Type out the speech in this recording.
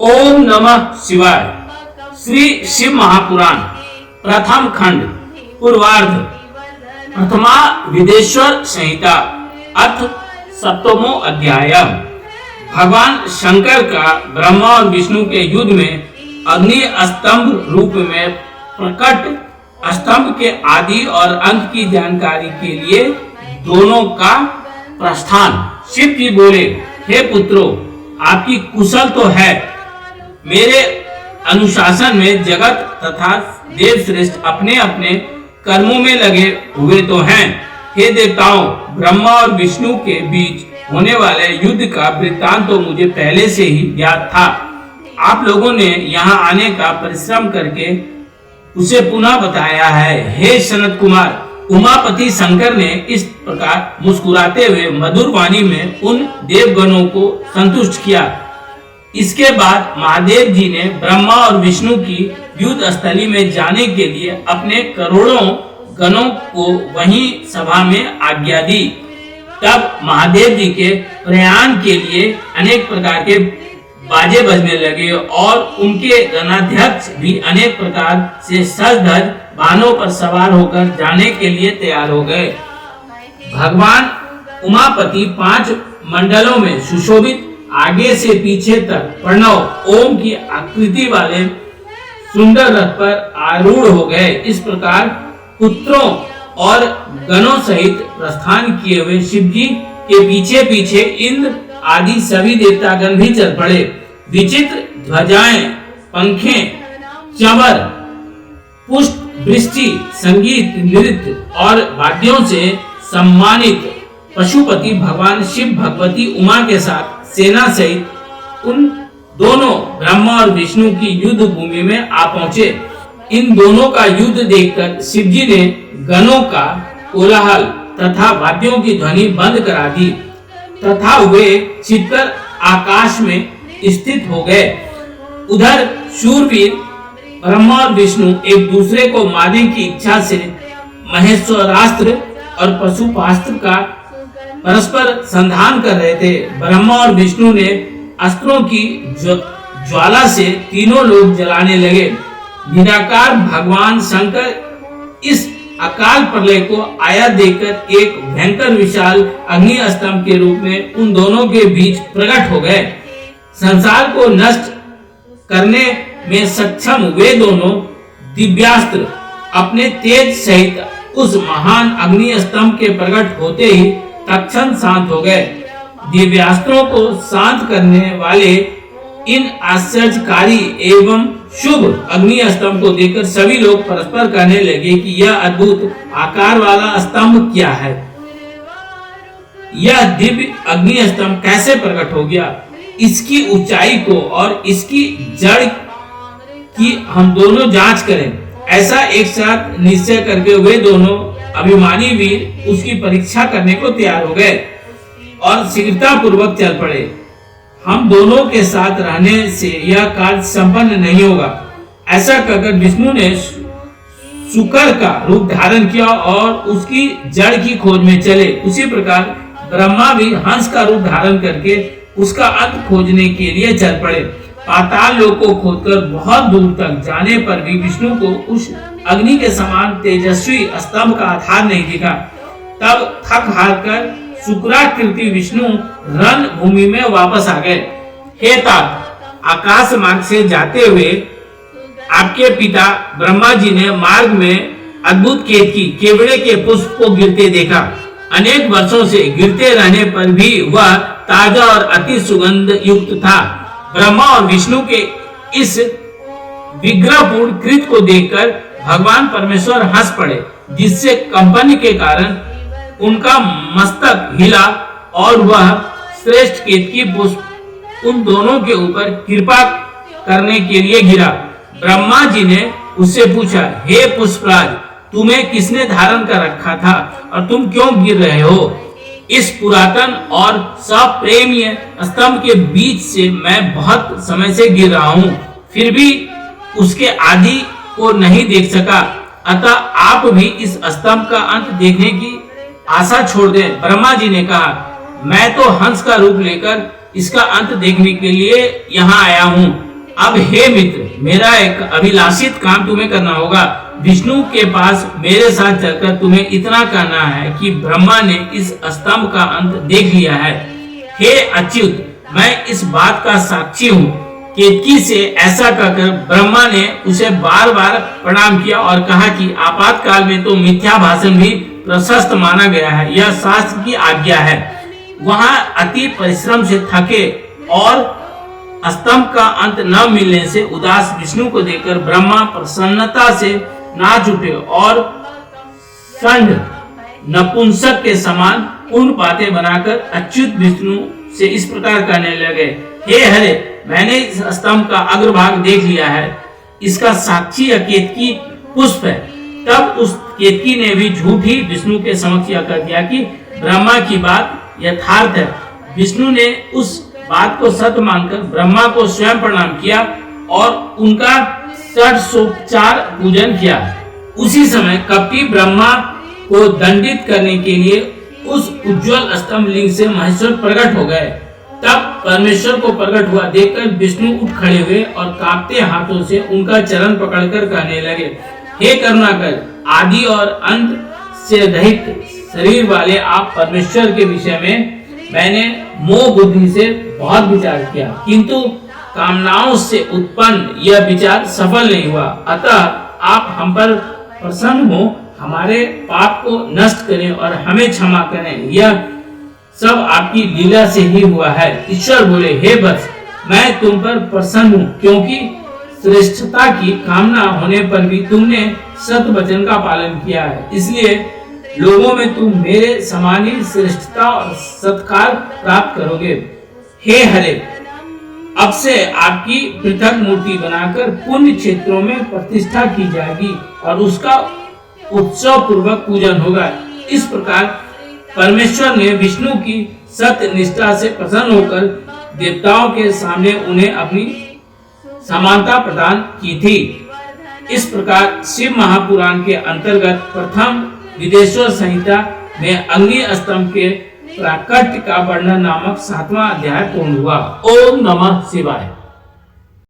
ओम नमः शिवाय। श्री शिव महापुराण प्रथम खंड पूर्वार्ध प्रथमा विदेश्वर संहिता अथ सप्तमो अध्याय। भगवान शंकर का ब्रह्मा और विष्णु के युद्ध में अग्नि स्तंभ रूप में प्रकट स्तंभ के आदि और अंत की जानकारी के लिए दोनों का प्रस्थान। शिव जी बोले, हे पुत्रों, आपकी कुशल तो है। मेरे अनुशासन में जगत तथा देव श्रेष्ठ अपने अपने कर्मों में लगे हुए तो हैं। हे देवताओं, ब्रह्मा और विष्णु के बीच होने वाले युद्ध का वृत्तांत तो मुझे पहले से ही ज्ञात था। आप लोगों ने यहाँ आने का परिश्रम करके उसे पुनः बताया है। हे सनत कुमार, उमापति शंकर ने इस प्रकार मुस्कुराते हुए मधुर वाणी में उन देवगणों को संतुष्ट किया। इसके बाद महादेव जी ने ब्रह्मा और विष्णु की युद्ध स्थली में जाने के लिए अपने करोड़ों गणों को वहीं सभा में आज्ञा दी। तब महादेव जी के प्रयाण के लिए अनेक प्रकार के बाजे बजने लगे और उनके गणाध्यक्ष भी अनेक प्रकार से सज धज वाहनों पर सवार होकर जाने के लिए तैयार हो गए। भगवान उमापति 5 मंडलों में सुशोभित आगे से पीछे तक प्रणव ओम की आकृति वाले सुंदर रथ पर आरूढ़ हो गए। इस प्रकार पुत्रों और गणों सहित प्रस्थान किए हुए शिव जी के पीछे पीछे इंद्र आदि सभी देवतागण भी चल पड़े। विचित्र ध्वजाएं, पंखें, चंवर, पुष्प वृष्टि, संगीत, नृत्य और वाद्यों से सम्मानित पशुपति भगवान शिव भगवती उमा के साथ सेना सहित उन दोनों ब्रह्मा और विष्णु की युद्ध भूमि में आ पहुंचे। इन दोनों का युद्ध देखकर शिव जी ने गणों का कोलाहल तथा वाद्यों की ध्वनि बंद करा दी तथा वे छिपकर आकाश में स्थित हो गए। उधर शूरवीर ब्रह्मा और विष्णु एक दूसरे को मारने की इच्छा से महेश्वरास्त्र और पशुपास्त्र का परस्पर संधान कर रहे थे। ब्रह्मा और विष्णु ने अस्त्रों की ज्वाला से तीनों लोग जलाने लगे। निराकार भगवान शंकर इस अकाल प्रलय को आया देखकर एक भयंकर विशाल अग्नि स्तंभ के रूप में उन दोनों के बीच प्रकट हो गए। संसार को नष्ट करने में सक्षम वे दोनों दिव्यास्त्र अपने तेज सहित उस महान अग्नि स्तंभ के प्रकट होते ही तत्क्षण शांत हो गए। दिव्यास्त्रों को शांत करने वाले इन आश्चर्यकारी एवं शुभ अग्नि स्तंभ को देखकर सभी लोग परस्पर कहने लगे कि यह अद्भुत आकार वाला स्तंभ क्या है। यह दिव्य अग्नि स्तंभ कैसे प्रकट हो गया। इसकी ऊंचाई को और इसकी जड़ की हम दोनों जांच करें। ऐसा एक साथ निश्चय करके वे दोनों अभिमानी वीर उसकी परीक्षा करने को तैयार हो गए और शीघ्रता पूर्वक चल पड़े। हम दोनों के साथ रहने से यह कार्य संपन्न नहीं होगा। ऐसा कहकर विष्णु ने शुकर का रूप धारण किया और उसकी जड़ की खोज में चले। उसी प्रकार ब्रह्मा भी हंस का रूप धारण करके उसका अंत खोजने के लिए चल पड़े। पाताल लोक को खोदकर बहुत दूर तक जाने पर भी विष्णु को उस अग्नि के समान तेजस्वी स्तंभ का आधार नहीं दिखा। तब थक हार कर शुक्राकृति विष्णु रण भूमि में वापस आ गए। हे तात, आकाश मार्ग से जाते हुए आपके पिता ब्रह्मा जी ने मार्ग में अद्भुत केतकी केवड़े के पुष्प को गिरते देखा। अनेक वर्षों से गिरते रहने पर भी वह ताजा और अति सुगंध युक्त था। ब्रह्मा और विष्णु के इस विग्रहपूर्ण कृत को देखकर भगवान परमेश्वर हंस पड़े, जिससे कंपन के कारण उनका मस्तक हिला और वह श्रेष्ठ केतकी पुष्प उन दोनों के ऊपर कृपा करने के लिए गिरा। ब्रह्मा जी ने उससे पूछा, हे पुष्पराज, तुम्हें किसने धारण कर रखा था और तुम क्यों गिर रहे हो। इस पुरातन और सप्रेमीय स्तंभ के बीच से मैं बहुत समय से गिर रहा हूँ, फिर भी उसके आदि को नहीं देख सका। अतः आप भी इस स्तंभ का अंत देखने की आशा छोड़ दें। ब्रह्मा जी ने कहा, मैं तो हंस का रूप लेकर इसका अंत देखने के लिए यहाँ आया हूँ। अब हे मित्र, मेरा एक अभिलाषित काम तुम्हें करना होगा। विष्णु के पास मेरे साथ चलकर तुम्हें इतना कहना है कि ब्रह्मा ने इस स्तंभ का अंत देख लिया है। हे अच्युत, मैं इस बात का साक्षी हूँ। केतकी से ऐसा कहकर ब्रह्मा ने उसे बार बार प्रणाम किया और कहा कि आपातकाल में तो मिथ्या भाषण भी प्रशस्त माना गया है, यह शास्त्र की आज्ञा है। वहां अति परिश्रम से थके और स्तंभ का अंत न मिलने से उदास विष्णु को देखकर ब्रह्मा प्रसन्नता से नाच उठे और षंड नपुंसक के समान उन बातें बनाकर अच्युत विष्णु से इस प्रकार कहने लगे, हे हरे, मैंने इस स्तंभ का अग्रभाग देख लिया है, इसका साक्षी केतकी पुष्प है। तब उस केतकी ने भी झूठी विष्णु के समक्ष यह कह दिया कि ब्रह्मा की बात यथार्थ है। विष्णु ने उस बात को सत्य मानकर ब्रह्मा को स्वयं प्रणाम किया और उनका षोडशोपचार पूजन किया। उसी समय कपटी ब्रह्मा को दंडित करने के लिए उस उज्जवल स्तंभ लिंग से महेश्वर प्रकट हो गए। तब परमेश्वर को प्रकट हुआ देखकर विष्णु उठ खड़े हुए और कांपते हाथों से उनका चरण पकड़कर कहने लगे, हे करुणाकर, आदि और अंत से रहित शरीर वाले आप परमेश्वर के विषय में मैंने मोह बुद्धि से बहुत विचार किया, किंतु कामनाओं से उत्पन्न यह विचार सफल नहीं हुआ। अतः आप हम पर प्रसन्न हो, हमारे पाप को नष्ट करें और हमें क्षमा करें। यह सब आपकी लीला से ही हुआ है। ईश्वर बोले, हे वत्स, मैं तुम पर प्रसन्न हूँ, क्योंकि श्रेष्ठता की कामना होने पर भी तुमने सत्य वचन का पालन किया है। इसलिए लोगों में तुम मेरे समान ही श्रेष्ठता और सत्कार प्राप्त करोगे। हे हरे, अब से आपकी पृथक मूर्ति बनाकर पुण्य क्षेत्रों में प्रतिष्ठा की जाएगी और उसका उत्सव पूर्वक पूजन होगा। इस प्रकार परमेश्वर ने विष्णु की सत्य निष्ठा से प्रसन्न होकर देवताओं के सामने उन्हें अपनी समानता प्रदान की थी। इस प्रकार शिव महापुराण के अंतर्गत प्रथम विदेश्वर संहिता में अग्नि स्तंभ के प्राकट्य का वर्णन नामक 7वां अध्याय पूर्ण हुआ। ओम नमः शिवाय।